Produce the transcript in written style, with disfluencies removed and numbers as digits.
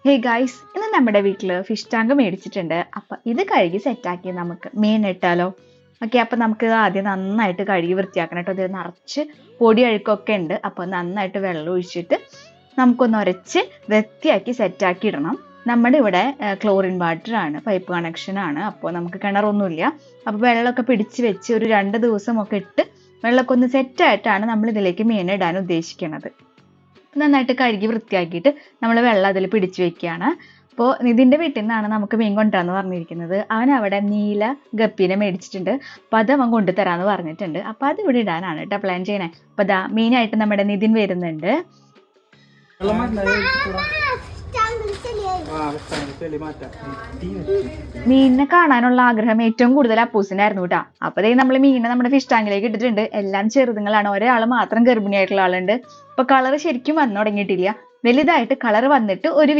Hey guys, ഇന്ന് നമ്മുടെ വീട്ടിൽ ഫിഷ് ടാങ്ക് മേടിച്ചിട്ടുണ്ട്. അപ്പൊ ഇത് കഴുകി സെറ്റാക്കി നമുക്ക് മീൻ ഇട്ടാലോ? ഓക്കെ, അപ്പൊ നമുക്ക് ആദ്യം നന്നായിട്ട് കഴുകി വൃത്തിയാക്കണം കേട്ടോ. ഇത് നിറച്ച് പൊടി അഴുക്കൊക്കെ ഉണ്ട്. അപ്പൊ നന്നായിട്ട് വെള്ളം ഒഴിച്ചിട്ട് നമുക്കൊന്ന് ഉരച്ച് വൃത്തിയാക്കി സെറ്റാക്കി ഇടണം. നമ്മുടെ ഇവിടെ ക്ലോറിൻ വാട്ടർ ആണ്, പൈപ്പ് കണക്ഷൻ ആണ്. അപ്പോൾ നമുക്ക് കിണറൊന്നുമില്ല. അപ്പൊ വെള്ളമൊക്കെ പിടിച്ച് വെച്ച് ഒരു 2 ദിവസമൊക്കെ ഇട്ട് വെള്ളമൊക്കെ ഒന്ന് സെറ്റായിട്ടാണ് നമ്മൾ ഇതിലേക്ക് മീൻ ഇടാൻ ഉദ്ദേശിക്കുന്നത്. നന്നായിട്ട് കഴുകി വൃത്തിയാക്കിയിട്ട് നമ്മൾ വെള്ളം അതിൽ പിടിച്ചു വെക്കുകയാണ്. അപ്പോൾ നിതിൻ്റെ വീട്ടിൽ നിന്നാണ് നമുക്ക് മീൻ കൊണ്ടുവരാന്ന് പറഞ്ഞിരിക്കുന്നത്. അവൻ അവിടെ നീല ഗപ്പീനെ മേടിച്ചിട്ടുണ്ട്. അപ്പോൾ അത് അവൻ കൊണ്ടുതരാന്ന് പറഞ്ഞിട്ടുണ്ട്. അപ്പോൾ അത് ഇവിടെ ഇടാനാണ് കേട്ടോ പ്ലാൻ ചെയ്യണേ. അപ്പോൾ അതാ മീനായിട്ട് നമ്മുടെ നിതിൻ വരുന്നുണ്ട്. മീനിനെ കാണാനുള്ള ആഗ്രഹം ഏറ്റവും കൂടുതൽ അപ്പൂസിനായിരുന്നു കേട്ടോ. അപ്പൊ നമ്മൾ മീനിനെ നമ്മുടെ ഫിഷ് ടാങ്കിലേക്ക് ഇട്ടിട്ടുണ്ട്. എല്ലാം ചെറുതുങ്ങളാണ്. ഒരാള് മാത്രം ഗർഭിണിയായിട്ടുള്ള ആളുണ്ട്. ഇപ്പൊ കളർ ശരിക്കും വന്നു തുടങ്ങിയിട്ടില്ല. വലുതായിട്ട് കളർ വന്നിട്ട് ഒരു